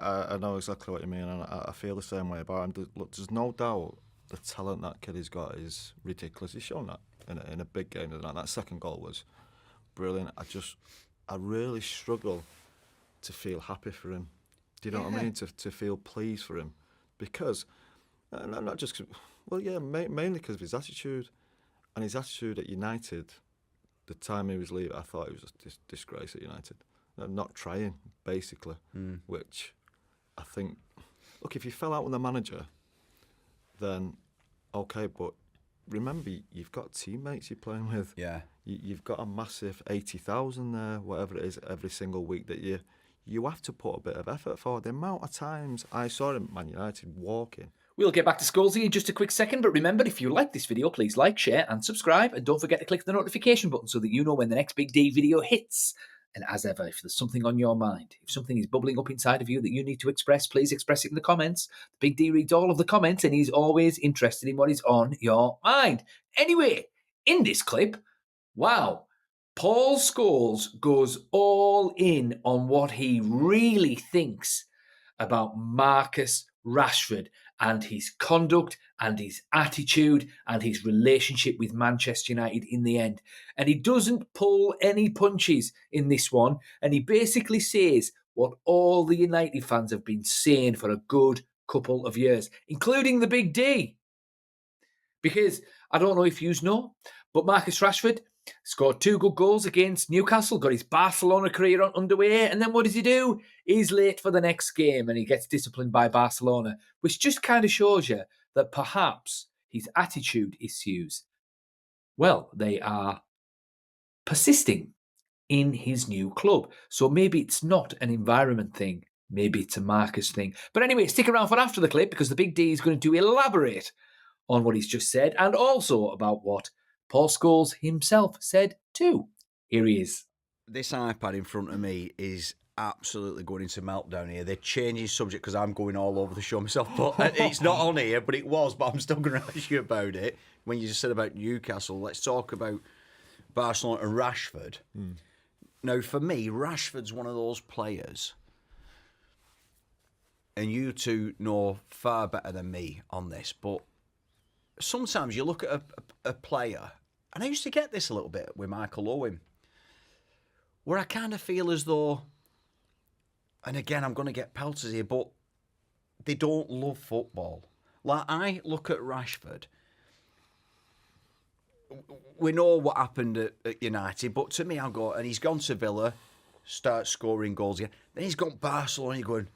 I know exactly what you mean, and I feel the same way about him. Look, there's no doubt the talent that kid has got is ridiculous. He's shown that in a big game tonight. That second goal was brilliant. I really struggle to feel happy for him. Do you know what I mean? To feel pleased for him, because not just mainly because of his attitude, and his attitude at United. The time he was leaving, I thought he was a disgrace at United. Not trying, basically, which I think, look, if you fell out with the manager, then okay, but remember, you've got teammates you're playing with. Yeah. You've got a massive 80,000 there, whatever it is, every single week that you have to put a bit of effort for. The amount of times I saw him at Man United walking. We'll get back to Scholes in just a quick second, but remember, if you like this video, please like, share and subscribe, and don't forget to click the notification button so that you know when the next Big D video hits. And as ever, if there's something on your mind, if something is bubbling up inside of you that you need to express, please express it in the comments. Big D reads all of the comments and he's always interested in what is on your mind. Anyway, in this clip, wow, Paul Scholes goes all in on what he really thinks about Marcus Rashford and his conduct and his attitude and his relationship with Manchester United in the end. And he doesn't pull any punches in this one. And he basically says what all the United fans have been saying for a good couple of years, including the Big D. Because I don't know if you know, but Marcus Rashford scored 2 good goals against Newcastle, got his Barcelona career underway, and then what does he do? He's late for the next game and he gets disciplined by Barcelona, which just kind of shows you that perhaps his attitude issues, well, they are persisting in his new club. So maybe it's not an environment thing, maybe it's a Marcus thing. But anyway, stick around for after the clip because the Big D is going to elaborate on what he's just said and also about what Paul Scholes himself said too. Here he is. This iPad in front of me is absolutely going into meltdown here. They're changing subject because I'm going all over the show myself. But it's not on here, but it was. But I'm still going to ask you about it. When you just said about Newcastle, let's talk about Barcelona and Rashford. Now, for me, Rashford's one of those players, and you two know far better than me on this, but sometimes you look at a player, and I used to get this a little bit with Michael Owen, where I kind of feel as though, and again, I'm going to get pelters here, but they don't love football. Like, I look at Rashford, we know what happened at United, but to me, I'll go, and he's gone to Villa, starts scoring goals again, then he's gone Barcelona, you're going,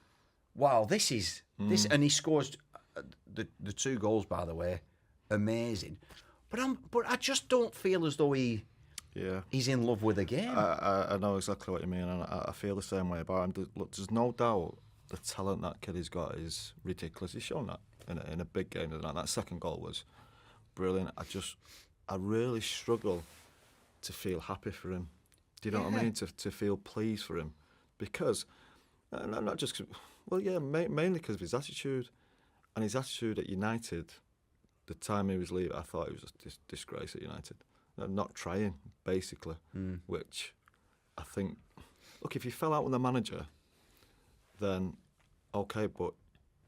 wow, this, and he scores the 2 goals, by the way, amazing, but I just don't feel as though he's in love with the game. I know exactly what you mean, and I feel the same way about him. Look, there's no doubt the talent that kid has got is ridiculous. He's shown that in a big game tonight. That second goal was brilliant. I really struggle to feel happy for him. Do you know what I mean? To feel pleased for him, because not just mainly because of his attitude, and his attitude at United. The time he was leaving, I thought he was a disgrace at United. Not trying, basically, which I think, look, if you fell out with the manager, then okay, but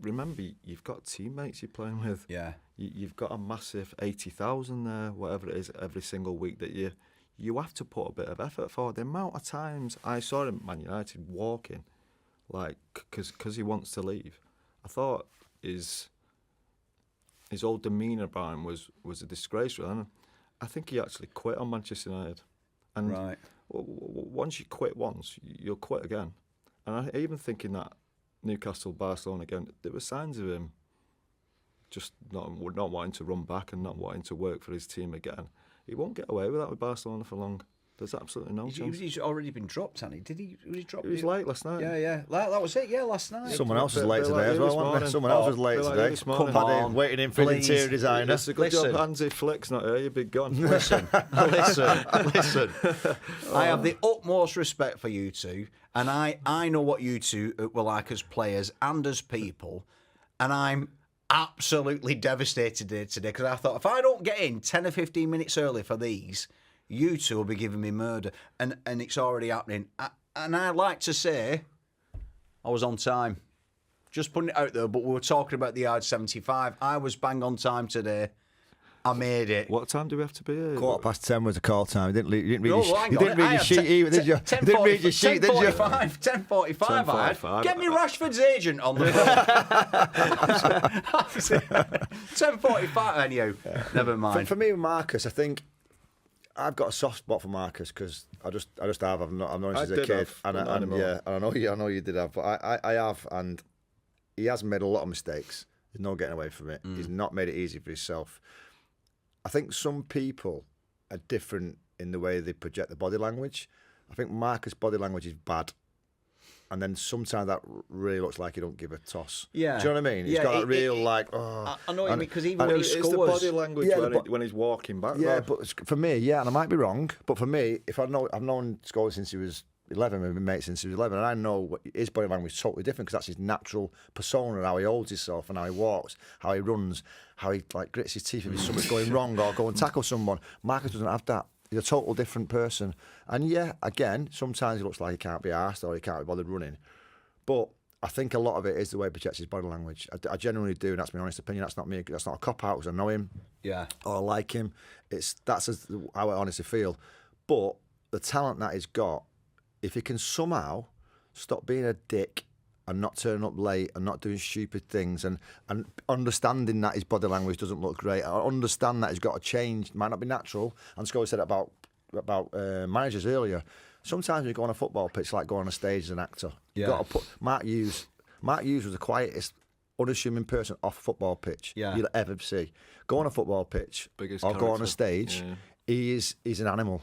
remember, you've got teammates you're playing with. Yeah. You've got a massive 80,000 there, whatever it is, every single week that you have to put a bit of effort for. The amount of times I saw him at Man United walking, like, because he wants to leave, I thought his whole demeanour about him was a disgrace, really. I think he actually quit on Manchester United. And right. Once you quit once, you'll quit again. And I even think in that Newcastle Barcelona game, there were signs of him just not wanting to run back and not wanting to work for his team again. He won't get away with that with Barcelona for long. There's absolutely no chance. He's already been dropped, hasn't he? Did he? Was he dropped? He was late last night. Yeah. That was it. Yeah, last night. Someone else was late today as well, wasn't there? Someone else was late today. Come on, waiting in for the interior designer. It's a good job Hansi Flick's not here. You'd be gone. Listen. I have the utmost respect for you two, and I know what you two were like as players and as people, and I'm absolutely devastated today because I thought if I don't get in 10 or 15 minutes early for these, you two will be giving me murder, and it's already happening. And I like to say I was on time. Just putting it out there, but we were talking about the yard 75. I was bang on time today. I made it. What time do we have to be here? 10:15 was the call time. You didn't read No, your, hang you on. didn't read your sheet either, did you? You didn't read your sheet, did you? 10:45. I had. 10:45. Get me Rashford's agent on the phone. 10:45. Anyhow, never mind. For me, with Marcus, I think I've got a soft spot for Marcus because I just have. I've known him since a kid, and I know you did have, but I have, and he has made a lot of mistakes. There's no getting away from it. He's not made it easy for himself. I think some people are different in the way they project the body language. I think Marcus' body language is bad. And then sometimes that really looks like he don't give a toss. Yeah. Do you know what I mean? He's got that real I know what you mean, because even when he It's scores... the body language when he's walking back. Yeah, though. but for me, and I might be wrong, but for me, I've known Scholes since he was 11, we've been mates since he was 11, and I know his body language is totally different because that's his natural persona, how he holds himself and how he walks, how he runs, how he grits his teeth if something's going wrong or go and tackle someone. Marcus doesn't have that. He's a total different person. And yeah, again, sometimes he looks like he can't be arsed or he can't be bothered running. But I think a lot of it is the way he projects his body language. I genuinely do, and that's my honest opinion. That's not me. That's not a cop-out because I know him. Yeah. Or I like him. That's how I honestly feel. But the talent that he's got, if he can somehow stop being a dick and not turning up late and not doing stupid things and understanding that his body language doesn't look great, I understand that he's got to change. It might not be natural. And Scholes said it about managers earlier. Sometimes when you go on a football pitch, like go on a stage as an actor. You've got to put Mark Hughes. Mark Hughes was the quietest, unassuming person off a football pitch you'll ever see. Go on a football pitch or go on a stage. Yeah. He's an animal.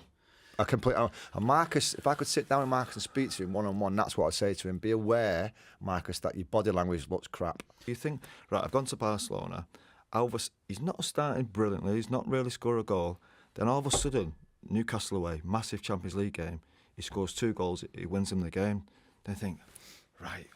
And Marcus, if I could sit down with Marcus and speak to him one-on-one, that's what I'd say to him. Be aware, Marcus, that your body language looks crap. You think, right, I've gone to Barcelona. He's not starting brilliantly. He's not really scored a goal. Then all of a sudden, Newcastle away, massive Champions League game. He scores 2 goals. He wins him the game. Then I think, right,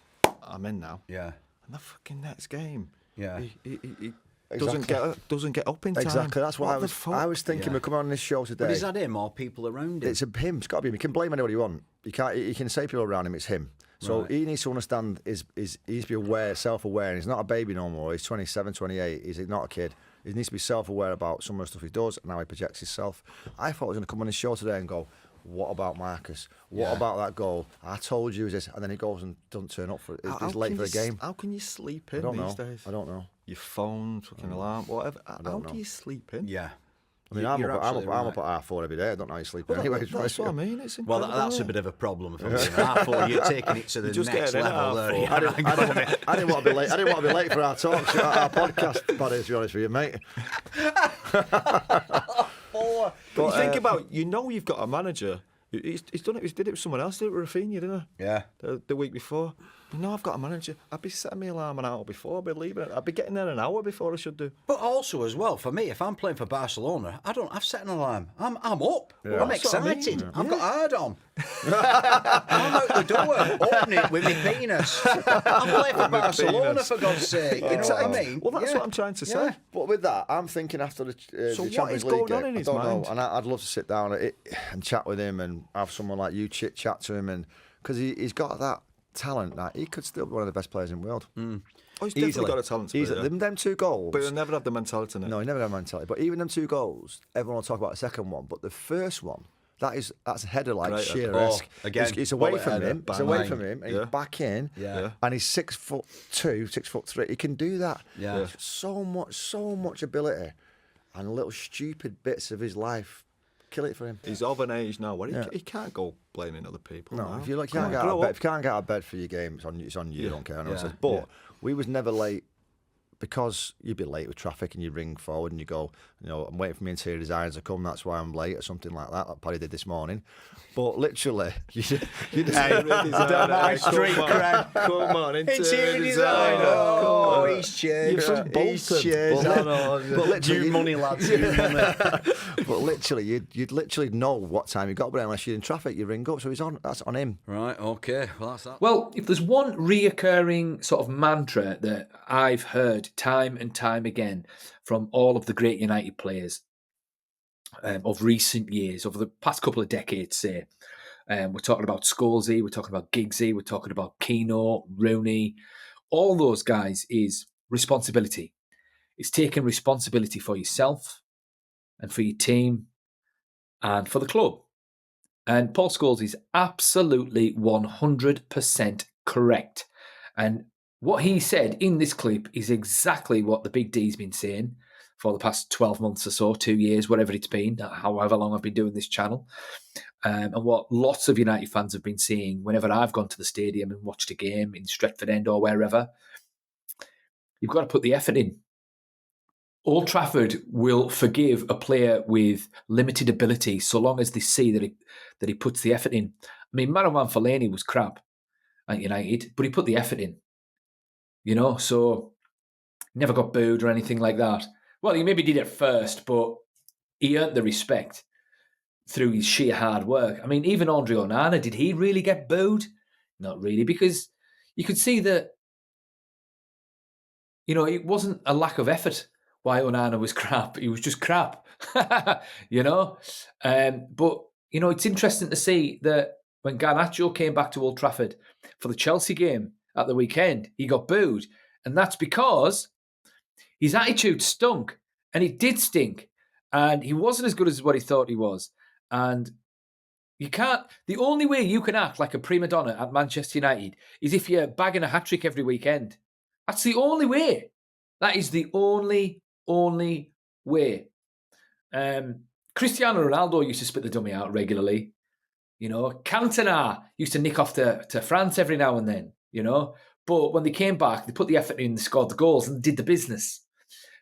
I'm in now. Yeah. And the fucking next game, he Exactly. doesn't get up in time. Exactly. That's what I was thinking. Yeah. We're coming on this show today. But is that him or people around him? It's him. It's got to be him. You can blame anybody you want. You can't. You can say people around him. It's him. So he needs to understand. He needs to be aware, self-aware. And he's not a baby no more. He's 27, 28. He's not a kid. He needs to be self-aware about some of the stuff he does and how he projects himself. I thought I was going to come on this show today and go, what about Marcus? What about that goal? I told you this. And then he goes and doesn't turn up for it. He's late for the game. How can you sleep in these days? I don't know. Your phone, fucking alarm, whatever. How do you sleep in? Yeah. I mean, I'm up at 4 every day. I don't know how you sleep anyway. That's what I mean. It's well, that's a bit of a problem. If I'm saying R4, you're taking it to the next level there. I didn't want to be late. I didn't want to be late for our talk, our podcast, buddy, to be honest with you, mate. But you think about, you've got a manager. He's done it. He did it with someone else. He did it with Rafinha, didn't he? Yeah. The week before. I've got a manager. I'd be setting my alarm an hour before. I'd be leaving. I'd be getting there an hour before I should do. But also as well, for me, if I'm playing for Barcelona, I've set an alarm. I'm up. Yeah. I'm excited. I've got hard on. I'm out the door, opening it with my penis. I'm playing for Barcelona, for God's sake. You know what I mean? Well, that's what I'm trying to say. But with that, I'm thinking after the Champions League game, in his I don't mind? know, and I'd love to sit down and chat with him and have someone like you chat to him, and because he's got that talent that he could still be one of the best players in the world. Oh, he's definitely got a talent to play. Them 2 goals. But he'll never have the mentality in it. No, he never had mentality. But even them 2 goals, everyone will talk about the second one. But the first one, that's a header like Shearer-esque. Again, it's away from him. It's away from him. And Yeah. he's back in. Yeah. And he's 6'2", 6'3". He can do that. Yeah. So much ability, and little stupid bits of his life kill it for him. He's of an age now where he can't go blaming other people. No, now. if you can't get out of bed, if you can't get out of bed for your game, it's on you. I don't care. I know what it says. But we was never late because you'd be late with traffic and you ring forward and you go, I'm waiting for my interior designers to come. That's why I'm late or something like that. Like Paddy did this morning. But literally, you just my street cred. Come on, Interior designer. Oh, he's cheered. You're from Bolton. He's cheered. But literally, You money, lads. You money. but literally, you'd literally know what time you got, but unless you're in traffic, you ring up. So that's on him. Right, okay. Well, that's that. Well, if there's one reoccurring sort of mantra that I've heard time and time again from all of the great United players of recent years, over the past couple of decades, say, we're talking about Scholes, we're talking about Giggsy, we're talking about Keane, Rooney, all those guys is responsibility. It's taking responsibility for yourself and for your team and for the club. And Paul Scholes is absolutely 100% correct. And what he said in this clip is exactly what the Big D's been saying for the past 12 months or so, 2 years, whatever it's been, however long I've been doing this channel. And what lots of United fans have been seeing whenever I've gone to the stadium and watched a game in Stretford End or wherever. You've got to put the effort in. Old Trafford will forgive a player with limited ability so long as they see that he puts the effort in. I mean, Marouane Fellaini was crap at United, but he put the effort in. You know, so never got booed or anything like that. Well, he maybe did it first, but he earned the respect through his sheer hard work. I mean, even Andre Onana, did he really get booed? Not really, because you could see that, you know, it wasn't a lack of effort why Onana was crap. He was just crap, you know. But, you know, it's interesting to see that when Garnacho came back to Old Trafford for the Chelsea game at the weekend, he got booed. And that's because his attitude stunk. And it did stink. And he wasn't as good as what he thought he was. And you can't... The only way you can act like a prima donna at Manchester United is if you're bagging a hat-trick every weekend. That's the only way. That is the only way. Cristiano Ronaldo used to spit the dummy out regularly. You know, Cantona used to nick off to France every now and then, you know. But when they came back, they put the effort in, they scored the goals and did the business.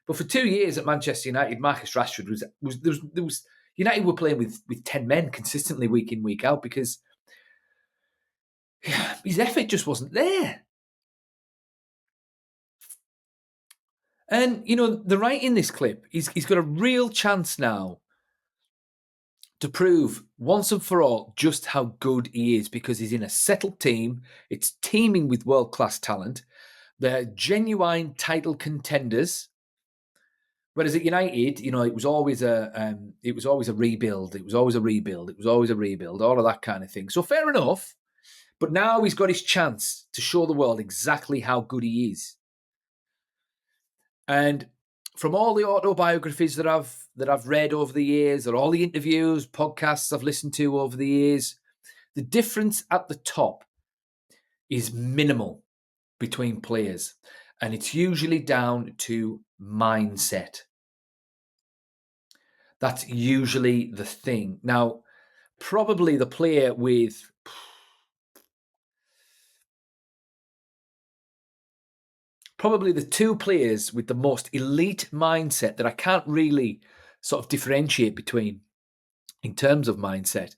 But for 2 years at Manchester United, Marcus Rashford was United were playing with 10 men consistently week in, week out because his effort just wasn't there. And, you know, the right in this clip, he's got a real chance now to prove once and for all just how good he is because he's in a settled team. It's teeming with world-class talent. They're genuine title contenders. Whereas at United, you know, it was always a rebuild. It was always a rebuild. It was always a rebuild. All of that kind of thing. So fair enough. But now he's got his chance to show the world exactly how good he is. And from all the autobiographies that I've read over the years, or all the interviews, podcasts I've listened to over the years, the difference at the top is minimal between players. And it's usually down to mindset. That's usually the thing. Now, probably the player with... Probably the two players with the most elite mindset that I can't really sort of differentiate between in terms of mindset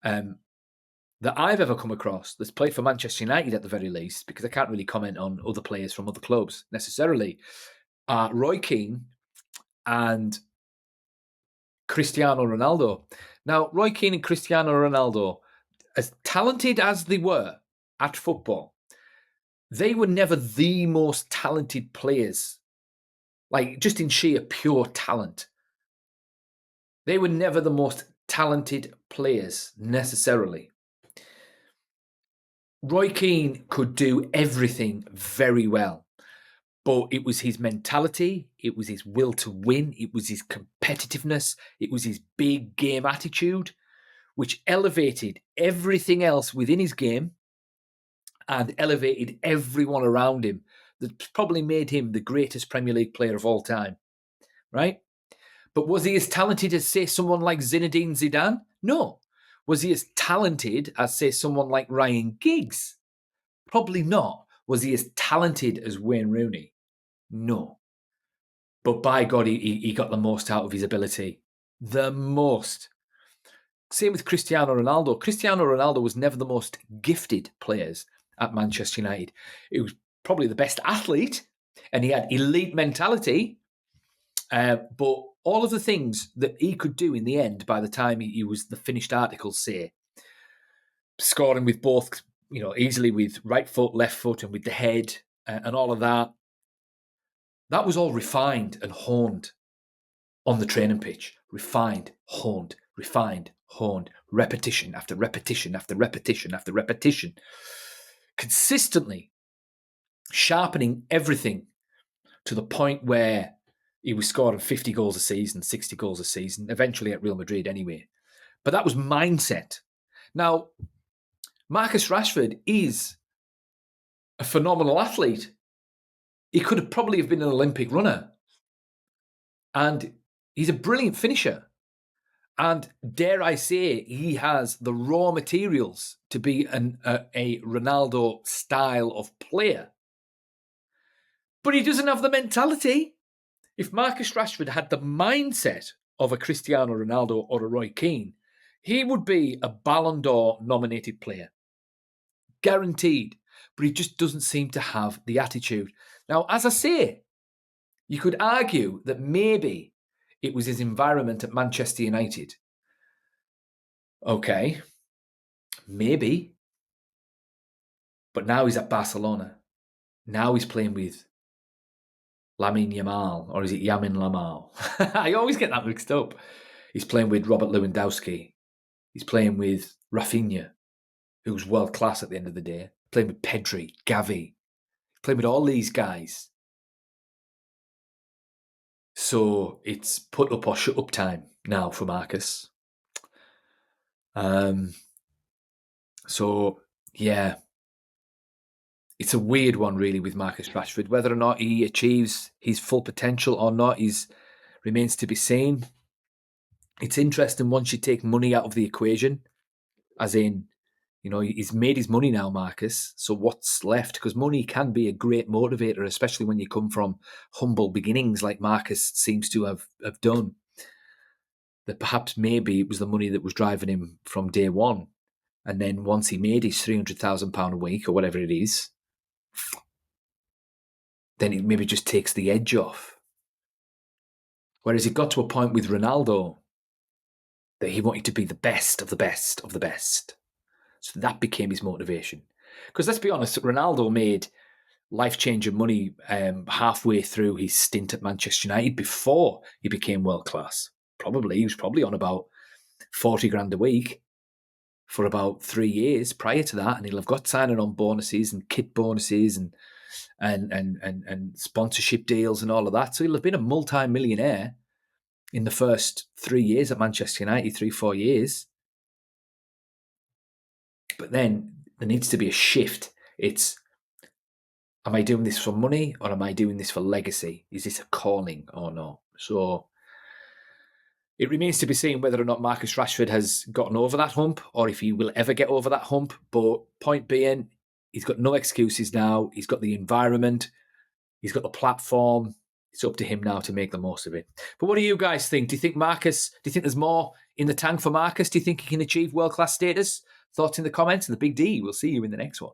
that I've ever come across that's played for Manchester United at the very least, because I can't really comment on other players from other clubs necessarily, Roy Keane and Cristiano Ronaldo. Now, Roy Keane and Cristiano Ronaldo, as talented as they were at football, they were never the most talented players, like just in sheer pure talent. They were never the most talented players necessarily. Roy Keane could do everything very well, but it was his mentality, it was his will to win, it was his competitiveness, it was his big game attitude, which elevated everything else within his game and elevated everyone around him. That probably made him the greatest Premier League player of all time, right? But was he as talented as, say, someone like Zinedine Zidane? No. Was he as talented as, say, someone like Ryan Giggs? Probably not. Was he as talented as Wayne Rooney? No. But by God, he got the most out of his ability. The most. Same with Cristiano Ronaldo. Cristiano Ronaldo was never the most gifted players at Manchester United. He was probably the best athlete, and he had elite mentality. But all of the things that he could do in the end, by the time he was the finished article, say, scoring with both, you know, easily with right foot, left foot, and with the head, and all of that, that was all refined and honed on the training pitch. Refined, honed, repetition after repetition after repetition after repetition. Consistently. sharpening everything to the point where he was scoring 50 goals a season, 60 goals a season, eventually at Real Madrid anyway. But that was mindset. Now, Marcus Rashford is a phenomenal athlete. He could have probably have been an Olympic runner. And he's a brilliant finisher. And dare I say, he has the raw materials to be a Ronaldo style of player. But he doesn't have the mentality. If Marcus Rashford had the mindset of a Cristiano Ronaldo or a Roy Keane, he would be a Ballon d'Or nominated player. Guaranteed. But he just doesn't seem to have the attitude. Now, as I say, you could argue that maybe it was his environment at Manchester United. Okay, maybe. But now he's at Barcelona. Now he's playing with Lamine Yamal, or is it Yamin Lamal? I always get that mixed up. He's playing with Robert Lewandowski. He's playing with Rafinha, who's world class at the end of the day. Playing with Pedri, Gavi. Playing with all these guys. So it's put up or shut up time now for Marcus. So, yeah. It's a weird one, really, with Marcus Rashford. Whether or not he achieves his full potential or not remains to be seen. It's interesting once you take money out of the equation, as in, you know, he's made his money now, Marcus. So what's left? Because money can be a great motivator, especially when you come from humble beginnings like Marcus seems to have done. That perhaps maybe it was the money that was driving him from day one. And then once he made his £300,000 a week or whatever it is, then it maybe just takes the edge off. Whereas it got to a point with Ronaldo that he wanted to be the best of the best of the best. So that became his motivation. Because let's be honest, Ronaldo made life-changing money halfway through his stint at Manchester United before he became world-class. He was probably on about 40 grand a week for about 3 years prior to that, and he'll have got signing on bonuses and kit bonuses and sponsorship deals and all of that. So he'll have been a multi-millionaire in the first 3 years at Manchester United, 3-4 years. But then there needs to be a shift. It's, am I doing this for money or am I doing this for legacy? Is this a calling or not? So it remains to be seen whether or not Marcus Rashford has gotten over that hump or if he will ever get over that hump. But point being, he's got no excuses now. He's got the environment. He's got the platform. It's up to him now to make the most of it. But what do you guys think? Do you think there's more in the tank for Marcus? Do you think he can achieve world-class status? Thoughts in the comments. And the Big D, we'll see you in the next one.